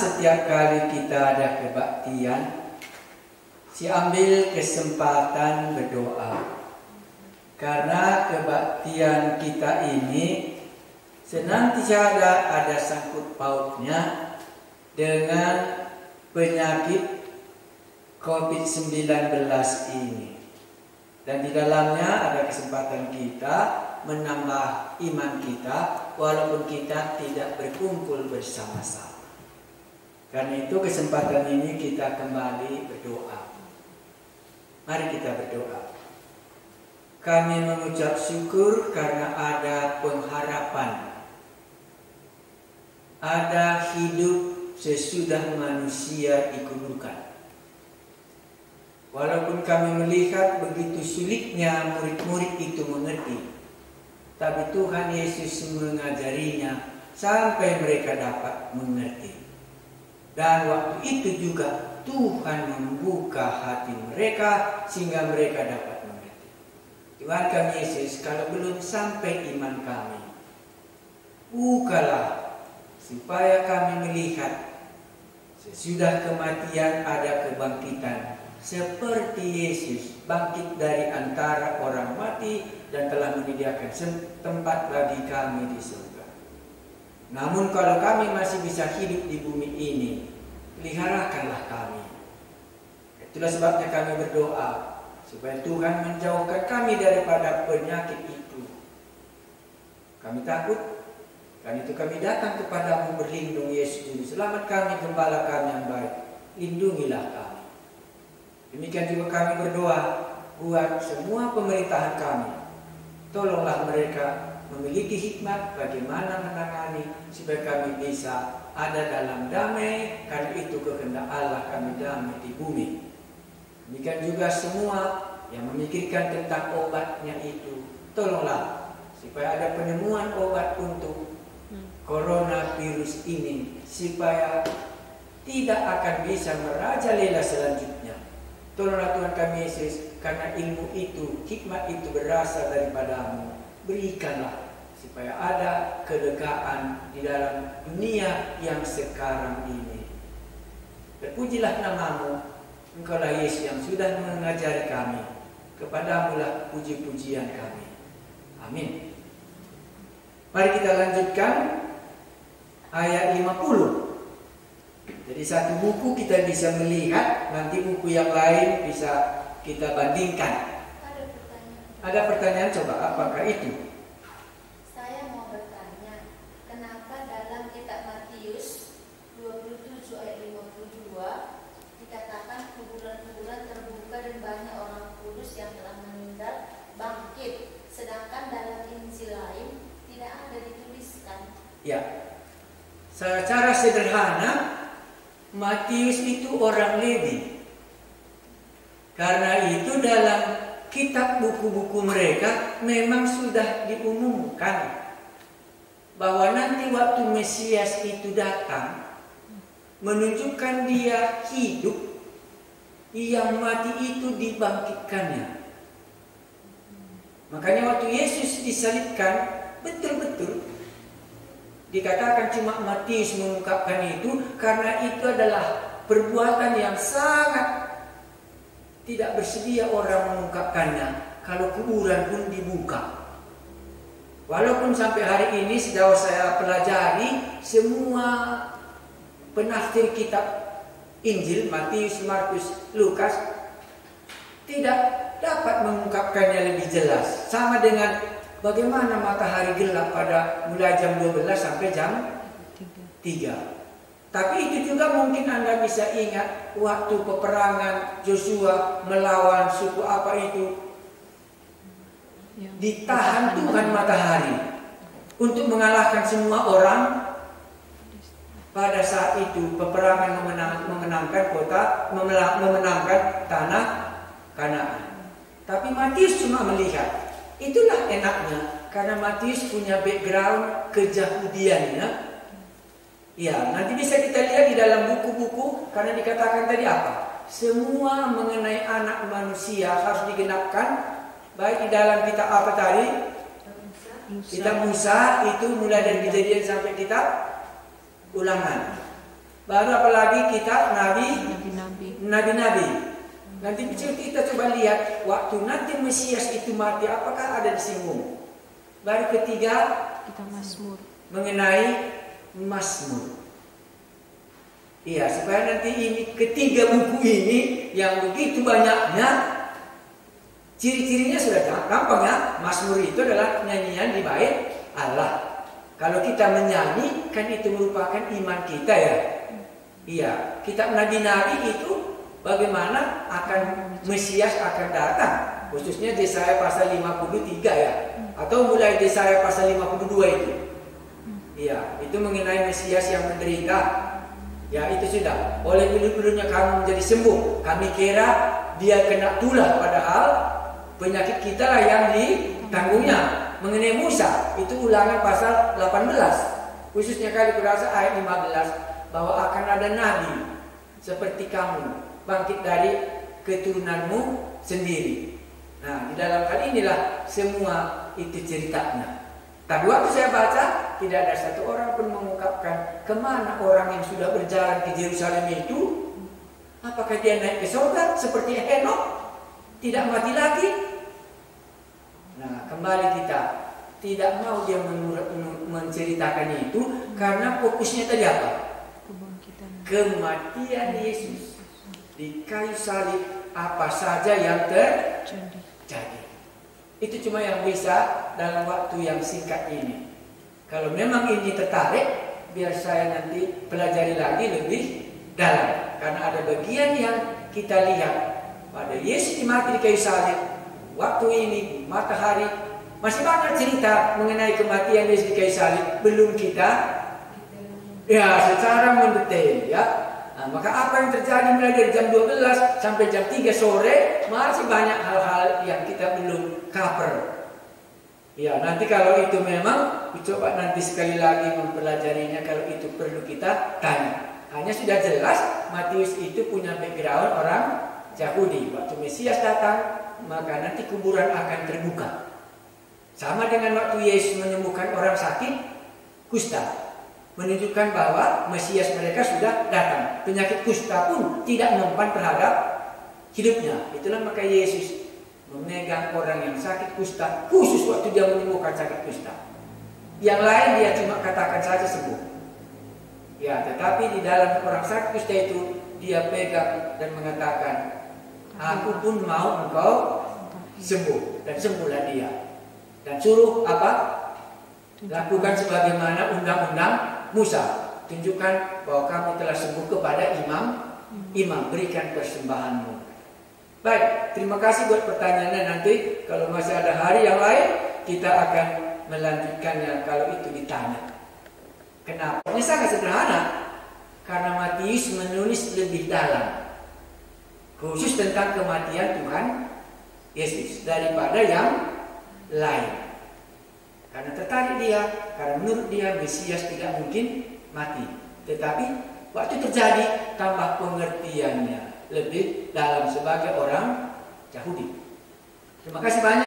setiap kali kita ada kebaktian, ambil kesempatan berdoa. Karena kebaktian kita ini senantiasa ada sangkut pautnya dengan penyakit COVID-19 ini. Dan di dalamnya ada kesempatan kita menambah iman kita walaupun kita tidak berkumpul bersama-sama. Karena itu kesempatan ini kita kembali berdoa. Mari kita berdoa. Kami mengucap syukur karena ada pengharapan. Ada hidup sesudah manusia dikuburkan. Walaupun kami melihat begitu sulitnya murid-murid itu mengerti, tapi Tuhan Yesus mengajarinya sampai mereka dapat mengerti. Dan waktu itu juga Tuhan membuka hati mereka sehingga mereka dapat mengerti. Tuhan kami Yesus, kalau belum sampai iman kami, bukalah supaya kami melihat sesudah kematian ada kebangkitan. Seperti Yesus bangkit dari antara orang mati dan telah menyediakan tempat bagi kami di surga. Namun kalau kami masih bisa hidup di bumi ini, peliharakanlah kami. Itulah sebabnya kami berdoa supaya Tuhan menjauhkan kami daripada penyakit itu. Kami takut, karena itu kami datang kepadamu berlindung Yesus dulu. Selamat kami, gembala kami yang baik. Lindungilah kami. Demikian juga kami berdoa buat semua pemerintahan kami. Tolonglah mereka memiliki hikmat bagaimana menangani supaya kami bisa ada dalam damai. Karena itu kehendak Allah kami damai di bumi. Demikian juga semua yang memikirkan tentang obatnya itu. Tolonglah supaya ada penemuan obat untuk coronavirus ini supaya tidak akan bisa merajalela selanjutnya. Tolonglah Tuhan kami Yesus, karena ilmu itu, hikmat itu berasal daripadamu. Berikanlah supaya ada kelegaan di dalam dunia yang sekarang ini. Terpujilah namamu, Engkaulah Yesus yang sudah mengajari kami. Kepadamulah puji-pujian kami. Amin. Mari kita lanjutkan ayat 50. Jadi satu buku kita bisa melihat, nanti buku yang lain bisa kita bandingkan. Ada pertanyaan coba, apakah itu? Saya mau bertanya, kenapa dalam kitab Matius 27 ayat 52 dikatakan kuburan-kuburan terbuka dan banyak orang kudus yang telah meninggal bangkit, sedangkan dalam Injil lain tidak ada dituliskan? Ya, secara sederhana Matius itu orang Lewi. Karena itu dalam kitab buku-buku mereka memang sudah diumumkan bahwa nanti waktu Mesias itu datang menunjukkan dia hidup, yang mati itu dibangkitkannya. Makanya waktu Yesus disalibkan betul-betul dikatakan cuma Matius mengungkapkan itu karena itu adalah perbuatan yang sangat tidak bersedia orang mengungkapkannya kalau kuburan pun dibuka. Walaupun sampai hari ini sejauh saya pelajari semua penafsir kitab Injil Matius, Markus, Lukas tidak dapat mengungkapkannya lebih jelas. Sama dengan bagaimana matahari gelap pada mulai jam 12 sampai jam 3. Tapi itu juga mungkin Anda bisa ingat waktu peperangan Joshua melawan suku apa itu. Ditahan Tuhan matahari untuk mengalahkan semua orang. Pada saat itu peperangan memenangkan kota, memenangkan tanah Kanaan. Tapi Matius cuma melihat. Itulah enaknya, karena Matius punya background keyahudiannya. Ya, nanti bisa kita lihat di dalam buku-buku, karena dikatakan tadi apa? Semua mengenai anak manusia harus digenapkan, baik di dalam kitab apa tadi? Kitab Musa itu mulai dari Kejadian sampai kitab Ulangan. Baru apalagi kita Nabi-nabi. nabi-nabi. Nanti kita coba lihat waktu nanti Mesias itu mati, apakah ada disinggung. Baru ketiga Kita Mazmur. mengenai Mazmur. Iya, supaya nanti ini ketiga buku ini yang begitu banyaknya, ciri-cirinya sudah gampang ya. Mazmur itu adalah nyanyian di bait Allah. Kalau kita menyanyi, kan itu merupakan iman kita ya. Iya, kitab nabi-nabi itu bagaimana akan Mesias akan datang. Khususnya Yesaya pasal 53 ya. Atau mulai Yesaya pasal 52 itu. Iya, itu mengenai Mesias yang menderita. Ya, itu sudah. Oleh bulu-bulunya kamu menjadi sembuh. Kami kira dia kena tulah, padahal penyakit kita lah yang ditanggungnya. Mengenai Musa, itu Ulangan pasal 18. Khususnya kali kurasa ayat 15, bahwa akan ada nabi seperti kamu, bangkit dari keturunanmu sendiri. Nah, di dalam hal inilah semua itu ceritanya. Tapi waktu saya baca, tidak ada satu orang pun mengungkapkan kemana orang yang sudah berjalan ke Yerusalem itu. Apakah dia naik ke surga seperti Henokh, tidak mati lagi? Nah, kembali kita tidak mau dia menceritakan itu karena fokusnya tadi apa? Kematian Yesus di kayu salib, apa saja yang terjadi. Itu cuma yang bisa dalam waktu yang singkat ini. Kalau memang ini tertarik, biar saya nanti pelajari lagi lebih dalam. Karena ada bagian yang kita lihat pada Yesus mati di kayu salib. Waktu ini matahari, masih banyak cerita mengenai kematian Yesus di kayu salib. Belum kita ya secara mendetail ya. Nah, maka apa yang terjadi mulai dari jam 12 sampai jam 3 sore, masih banyak hal-hal yang kita belum cover. Ya, nanti kalau itu memang coba nanti sekali lagi mempelajarinya, kalau itu perlu kita tanya. Hanya sudah jelas Matius itu punya background orang Yahudi. Waktu Mesias datang, maka nanti kuburan akan terbuka. Sama dengan waktu Yesus menyembuhkan orang sakit kusta, menunjukkan bahwa Mesias mereka sudah datang. Penyakit kusta pun tidak mempan terhadap hidupnya. Itulah maka Yesus memegang orang yang sakit kusta, khusus waktu dia menyembuhkan sakit kusta. Yang lain dia cuma katakan saja sembuh. Ya, tetapi di dalam orang sakit kusta itu dia pegang dan mengatakan, aku pun mau engkau sembuh. Dan sembuhlah dia. Dan suruh apa? Lakukan sebagaimana undang-undang Musa. Tunjukkan bahwa kamu telah sembuh kepada imam, berikan persembahanmu. Baik, terima kasih buat pertanyaannya. Nanti kalau masih ada hari yang lain, kita akan melanjutkannya kalau itu ditanya. Kenapa? Ini sangat sederhana. Karena Matius menulis lebih dalam, khusus tentang kematian Tuhan Yesus daripada yang lain. Karena tertarik dia, karena menurut dia Mesias tidak mungkin mati. Tetapi waktu terjadi, tambah pengertiannya lebih dalam sebagai orang Yahudi. Terima kasih banyak.